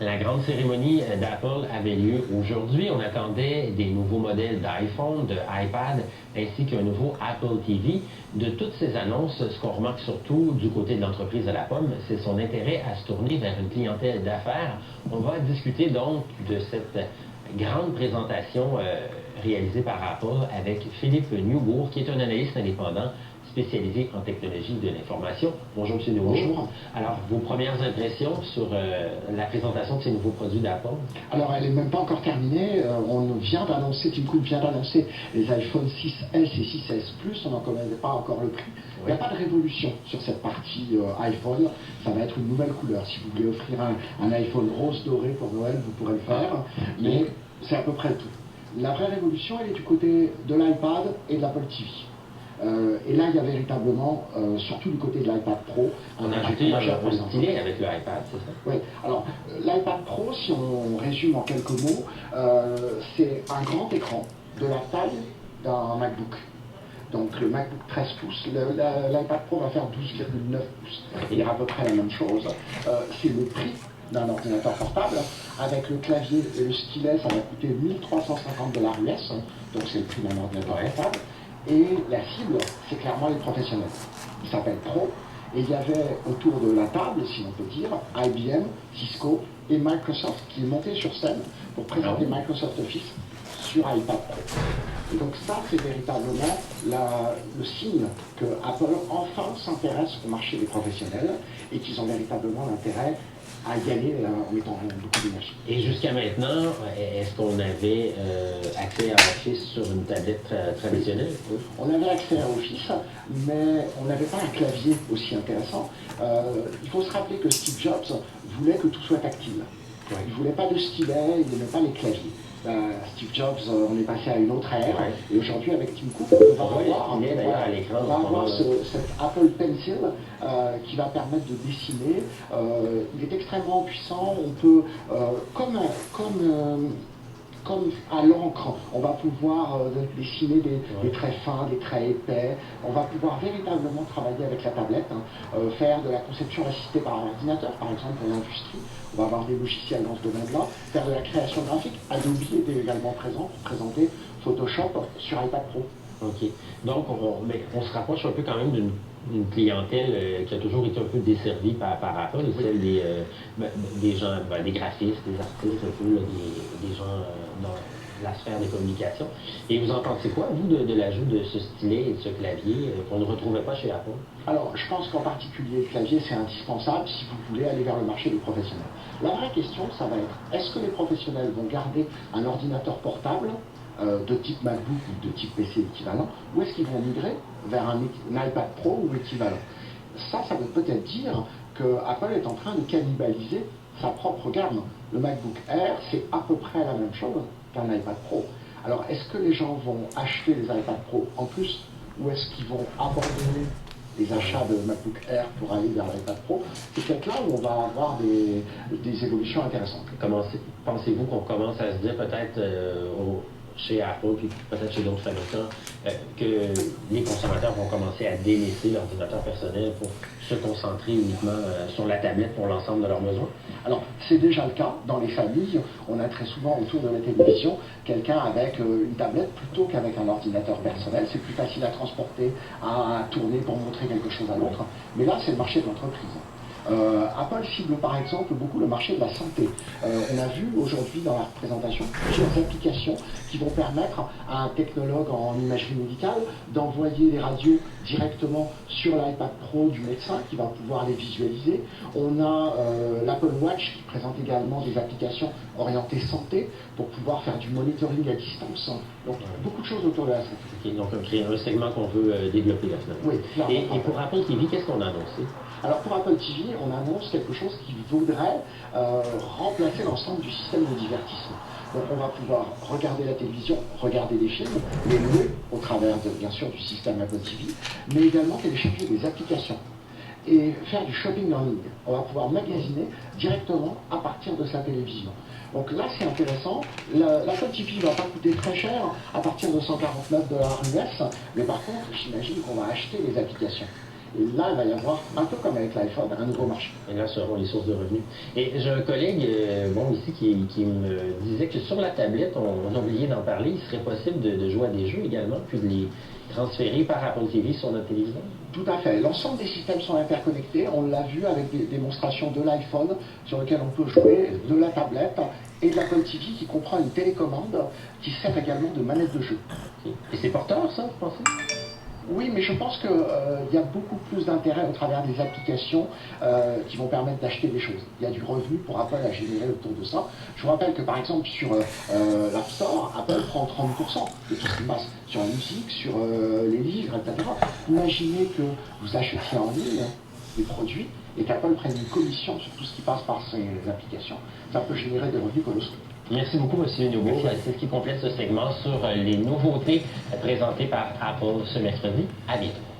La grande cérémonie d'Apple avait lieu aujourd'hui. On attendait des nouveaux modèles d'iPhone, d'iPad, ainsi qu'un nouveau Apple TV. De toutes ces annonces, ce qu'on remarque surtout du côté de l'entreprise à la pomme, c'est son intérêt à se tourner vers une clientèle d'affaires. On va discuter donc de cette grande présentation réalisée par Apple avec Philippe Newbourg, qui est un analyste indépendant spécialisé en technologie de l'information. Bonjour, M. Newbourg. Bonjour. Alors, vos premières impressions sur la présentation de ces nouveaux produits d'Apple? Alors, elle n'est même pas encore terminée. On vient d'annoncer, Tim Cook vient d'annoncer les iPhone 6S et 6S Plus. On n'en connaît pas encore le prix. Il n'y a pas de révolution sur cette partie iPhone. Ça va être une nouvelle couleur. Si vous voulez offrir un iPhone rose doré pour Noël, vous pourrez le faire. Mais c'est à peu près tout. La vraie révolution, elle est du côté de l'iPad et de l'Apple TV. Et là, il y a véritablement, surtout du côté de l'iPad Pro, on a ajouté un stylet avec le iPad, c'est ça? Oui. Alors, l'iPad Pro, si on résume en quelques mots, c'est un grand écran de la taille d'un MacBook. Donc, le MacBook 13 pouces, l'iPad Pro va faire 12,9 pouces. Il y a à peu près la même chose. C'est le prix d'un ordinateur portable. Avec le clavier et le stylet, ça va coûter 1350 $ US. Donc, c'est le prix d'un ordinateur portable. Et la cible, c'est clairement les professionnels. Il s'appelle Pro. Et il y avait autour de la table, si on peut dire, IBM, Cisco et Microsoft qui est monté sur scène pour présenter Microsoft Office sur iPad Pro. Et donc ça, c'est véritablement le signe que Apple enfin s'intéresse au marché des professionnels et qu'ils ont véritablement l'intérêt à y aller en mettant beaucoup d'énergie. Et jusqu'à maintenant, est-ce qu'on avait accès à Office sur une tablette traditionnelle? Oui. On avait accès à Office, mais on n'avait pas un clavier aussi intéressant. Il faut se rappeler que Steve Jobs voulait que tout soit tactile. Il ne voulait pas de stylet, il n'aimait pas les claviers. Steve Jobs, on est passé à une autre ère, et aujourd'hui avec Tim Cook, on va avoir cet Apple Pencil qui va permettre de dessiner. Il est extrêmement puissant, on peut, comme à l'encre, on va pouvoir dessiner des traits fins, des traits épais. On va pouvoir véritablement travailler avec la tablette, faire de la conception assistée par un ordinateur, par exemple pour l'industrie. On va avoir des logiciels dans ce domaine-là. Faire de la création graphique. Adobe était également présent pour présenter Photoshop sur iPad Pro. OK. Donc, on se rapproche un peu quand même d'une clientèle qui a toujours été un peu desservie par Apple, celle des gens, des graphistes, des artistes, un peu, des gens dans la sphère des communications. Et vous en pensez quoi, vous, de l'ajout de ce stylet et de ce clavier qu'on ne retrouvait pas chez Apple? Alors, je pense qu'en particulier, le clavier, c'est indispensable si vous voulez aller vers le marché des professionnels. La vraie question, ça va être, est-ce que les professionnels vont garder un ordinateur portable de type MacBook ou de type PC équivalent, ou est-ce qu'ils vont migrer vers un iPad Pro ou équivalent? Ça veut peut-être dire que Apple est en train de cannibaliser sa propre gamme. Le MacBook Air, c'est à peu près la même chose qu'un iPad Pro. Alors, est-ce que les gens vont acheter les iPad Pro en plus, ou est-ce qu'ils vont abandonner les achats de MacBook Air pour aller vers l'iPad Pro? C'est peut-être là où on va avoir des évolutions intéressantes. Pensez-vous qu'on commence à se dire peut-être chez Apple, puis peut-être chez d'autres fabricants, que les consommateurs vont commencer à délaisser l'ordinateur personnel pour se concentrer uniquement sur la tablette pour l'ensemble de leurs besoins? Alors, c'est déjà le cas dans les familles. On a très souvent autour de la télévision quelqu'un avec une tablette plutôt qu'avec un ordinateur personnel. C'est plus facile à transporter, à tourner pour montrer quelque chose à l'autre. Mais là, c'est le marché de l'entreprise. Apple cible par exemple beaucoup le marché de la santé. On a vu aujourd'hui dans la présentation plusieurs applications qui vont permettre à un technologue en imagerie médicale d'envoyer les radios directement sur l'iPad Pro du médecin qui va pouvoir les visualiser. On a l'Apple Watch qui présente également des applications orientées santé pour pouvoir faire du monitoring à distance. Donc beaucoup de choses autour de la santé. Okay, donc un segment qu'on veut développer là finalement. Oui, et pour Apple TV, qu'est-ce qu'on a annoncé? Alors pour Apple TV, on annonce quelque chose qui voudrait remplacer l'ensemble du système de divertissement. Donc on va pouvoir regarder la télévision, regarder des films, les louer au travers bien sûr du système Apple TV, mais également télécharger des applications et faire du shopping en ligne. On va pouvoir magasiner directement à partir de sa télévision. Donc là, c'est intéressant. L'Apple TV ne va pas coûter très cher, à partir de 149 $ US, mais par contre, j'imagine qu'on va acheter les applications. Et là, il va y avoir, un peu comme avec l'iPhone, un nouveau marché. Et là seront les sources de revenus. Et j'ai un collègue ici qui me disait que sur la tablette, on a oublié d'en parler, il serait possible de jouer à des jeux également, puis de les transférer par Apple TV sur notre télévision. Tout à fait. L'ensemble des systèmes sont interconnectés. On l'a vu avec des démonstrations de l'iPhone sur lequel on peut jouer, de la tablette et de l'Apple TV qui comprend une télécommande qui sert également de manette de jeu. Et c'est porteur, ça, vous pensez? Oui, mais je pense qu'il y a beaucoup plus d'intérêt au travers des applications qui vont permettre d'acheter des choses. Il y a du revenu pour Apple à générer autour de ça. Je vous rappelle que par exemple sur l'App Store, Apple prend 30% de tout ce qui passe sur la musique, sur les livres, etc. Imaginez que vous achetiez en ligne des produits et qu'Apple prenne une commission sur tout ce qui passe par ces applications. Ça peut générer des revenus colossaux. Merci beaucoup, M. Nouveau. C'est ce qui complète ce segment sur les nouveautés présentées par Apple ce mercredi. À bientôt.